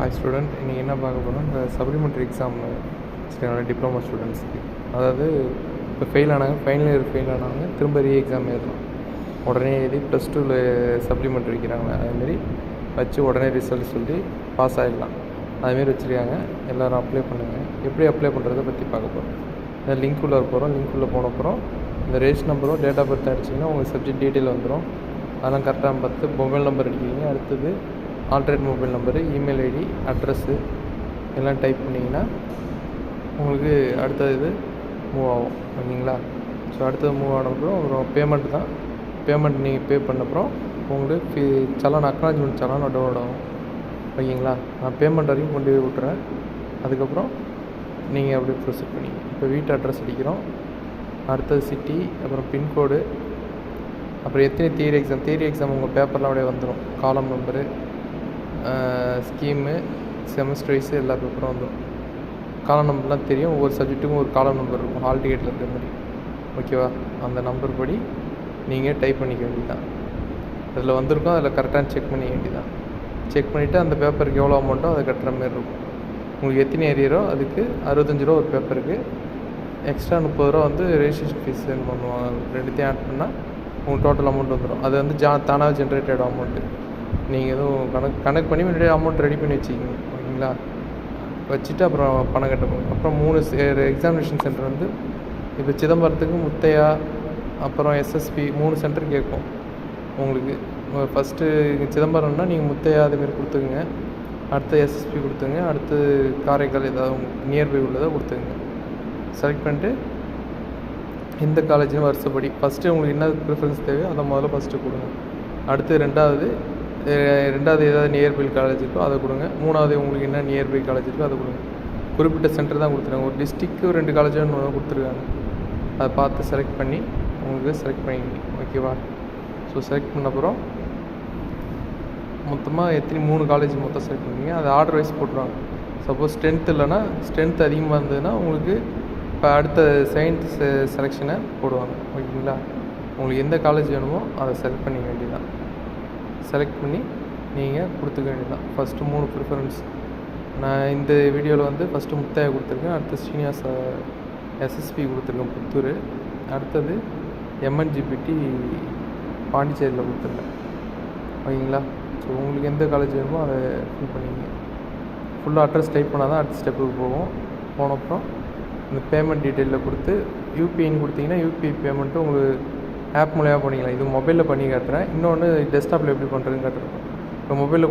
Hi student, இன்றைக்கி என்ன பார்க்க போகிறோம்? இந்த சப்ளிமெண்ட்ரி எக்ஸாம் சரிங்களா, டிப்ளமோ ஸ்டூடெண்ட்ஸ்க்கு. அதாவது இப்போ ஃபெயில் ஆனாங்க, ஃபைனல் இயர் ஃபெயில் ஆனாங்க, திரும்ப ரீ எக்ஸாம் எழுதலாம். உடனே எழுதி ப்ளஸ் டூவில் சப்ளிமெண்ட்ரி வைக்கிறாங்க. அதுமாரி வச்சு உடனே ரிசல்ட் சொல்லி பாஸ் ஆகிடலாம். அதுமாரி வச்சுருக்காங்க. எல்லோரும் அப்ளை பண்ணுங்கள். எப்படி அப்ளை பண்ணுறதை பற்றி பார்க்க போகிறோம். இந்த லிங்க் உள்ளே போகிறோம். லிங்க் உள்ளே போன அப்புறம் இந்த ரேஸ் நம்பரும் டேட் ஆஃப் பர்த் அடிச்சிங்கன்னா உங்கள் சப்ஜெக்ட் டீட்டெயில் வந்துடும். அதெல்லாம் கரெக்டாக பார்த்து மொபைல் நம்பர் அடிக்கிறீங்க. அடுத்தது alternate mobile number, email ID, address எல்லாம் டைப் பண்ணிங்கன்னா உங்களுக்கு அடுத்த இது மூவ் ஆகும். ஓகேங்களா? ஸோ அடுத்தது மூவ் ஆனப்புறம் அப்புறம் பேமெண்ட் தான். பேமெண்ட் நீங்கள் பே பண்ணப்புறம் உங்களுக்கு சலான், அக்னாலஜ்மெண்ட் சலான் டவுன்லோட் ஆகும். ஓகேங்களா? நான் பேமெண்ட் வரைக்கும் கொண்டு போய் விட்டுறேன். அதுக்கப்புறம் நீங்கள் அப்படியே ப்ரொசீட் பண்ணி இப்போ வீட்டு அட்ரஸ் அடிக்கிறோம். அடுத்தது சிட்டி, அப்புறம் பின்கோடு, அப்புறம் எத்தனை தியரி எக்ஸாம் உங்கள் பேப்பர்லாம் அப்படியே வந்துடும். காலம் நம்பரு, ஸ்கீமு, செமஸ்டர் வைஸு எல்லா பேப்பரும் வந்துடும். காலம் நம்பர்லாம் தெரியும். ஒவ்வொரு சப்ஜெக்ட்டுக்கும் ஒரு காலம் நம்பர் இருக்கும், ஹால் டிக்கெட்டில் இருக்கிற மாதிரி. ஓகேவா? அந்த நம்பர் படி நீங்கள் டைப் பண்ணிக்க வேண்டியதான். அதில் வந்திருக்கும், அதில் கரெக்டாக செக் பண்ணிக்க வேண்டியதான். செக் பண்ணிவிட்டு அந்த பேப்பருக்கு எவ்வளோ அமௌண்ட்டோ அதை கட்டுற மாதிரி இருக்கும். உங்களுக்கு எத்தனை ஏரியரோ அதுக்கு 65 ரூபா ஒரு பேப்பருக்கு. எக்ஸ்ட்ரா 30 ரூபா வந்து ரெஜிஸ்ட்ரேஷன் ஃபீஸ் சென்ட் பண்ணுவாங்க. ரெண்டுத்தையும் ஆட் பண்ணால் உங்களுக்கு டோட்டல் அமௌண்ட் வந்துடும். அது வந்து தானாக ஜென்ரேட்டட் அமௌண்ட்டு. நீங்கள் எதுவும் கணக்கு பண்ணி முன்னாடியே அமௌண்ட் ரெடி பண்ணி வச்சுக்கிங்க. ஓகேங்களா? வச்சுட்டு அப்புறம் பணம் கட்ட போகும். அப்புறம் 3 எக்ஸாமினேஷன் சென்டர் வந்து இப்போ சிதம்பரத்துக்கு, முத்தையா, அப்புறம் எஸ்எஸ்பி 3 சென்டர் கேட்கும் உங்களுக்கு. ஃபஸ்ட்டு சிதம்பரம்னா நீங்கள் முத்தையா அதுமாரி கொடுத்துக்குங்க. அடுத்து எஸ்எஸ்பி கொடுத்துங்க. அடுத்து காரைக்கால் ஏதாவது உங்களுக்கு நியர்பை உள்ளதை கொடுத்துங்க. செலக்ட் பண்ணிட்டு எந்த காலேஜ்னு வருஷப்படி ஃபஸ்ட்டு உங்களுக்கு என்ன ப்ரிஃபரன்ஸ் தேவையோ அதை முதல்ல ஃபஸ்ட்டு கொடுங்க. அடுத்து ரெண்டாவது ஏதாவது நியர்பை காலேஜ் இருக்கோ அதை கொடுங்க. மூணாவது உங்களுக்கு என்ன நியர்பை காலேஜ் இருக்கோ அதை கொடுங்க. குறிப்பிட்ட சென்டர் தான் கொடுத்துருக்காங்க. ஒரு டிஸ்ட்ரிக்கு 2 காலேஜ் கொடுத்துருக்காங்க. அதை பார்த்து செலக்ட் பண்ணி உங்களுக்கு செலக்ட் பண்ணிக்கிங்க. ஓகேவா? ஸோ செலக்ட் பண்ண அப்புறம் மொத்தமாக 3 காலேஜ் மொத்தம் செலக்ட் பண்ணுவீங்க. அது ஆர்டர் வைஸ் போட்டுருவாங்க. சப்போஸ் ஸ்ட்ரென்த் இல்லைன்னா, ஸ்ட்ரென்த் அதிகமாக இருந்ததுன்னா உங்களுக்கு இப்போ அடுத்த செலெக்ஷனை போடுவாங்க. ஓகேங்களா? உங்களுக்கு எந்த காலேஜ் வேணுமோ அதை செலக்ட் பண்ணிக்க வேண்டியதான். செலக்ட் பண்ணி நீங்கள் கொடுத்துக்க வேண்டியதான். First 3 preference. நான் இந்த வீடியோவில் வந்து ஃபஸ்ட்டு முத்தையா கொடுத்துருக்கேன். அடுத்து ஸ்ரீனிவாச எஸ்எஸ்பி கொடுத்துருக்கேன் புத்தூர். அடுத்தது எம்என்ஜிபிடி பாண்டிச்சேரியில் கொடுத்துருக்கேன். ஓகேங்களா? ஸோ உங்களுக்கு எந்த காலேஜ் வேணுமோ அதை ஃபில் பண்ணிங்க. ஃபுல்லாக அட்ரஸ் டைப் பண்ணால் தான் அடுத்த ஸ்டெப்புக்கு போகும். போனப்புறம் இந்த பேமெண்ட் டீட்டெயிலில் கொடுத்து யூபிஐன்னு கொடுத்தீங்கன்னா யூபிஐ பேமெண்ட்டு உங்களுக்கு ஆப் மூலமாக பண்ணிக்கலாம். இது மொபைலில் பண்ணி காட்டுறேன். இன்னொன்று டெஸ்க்டாப்பில் எப்படி பண்ணுறதுன்னு காட்டுறேன். இப்போ மொபைலில்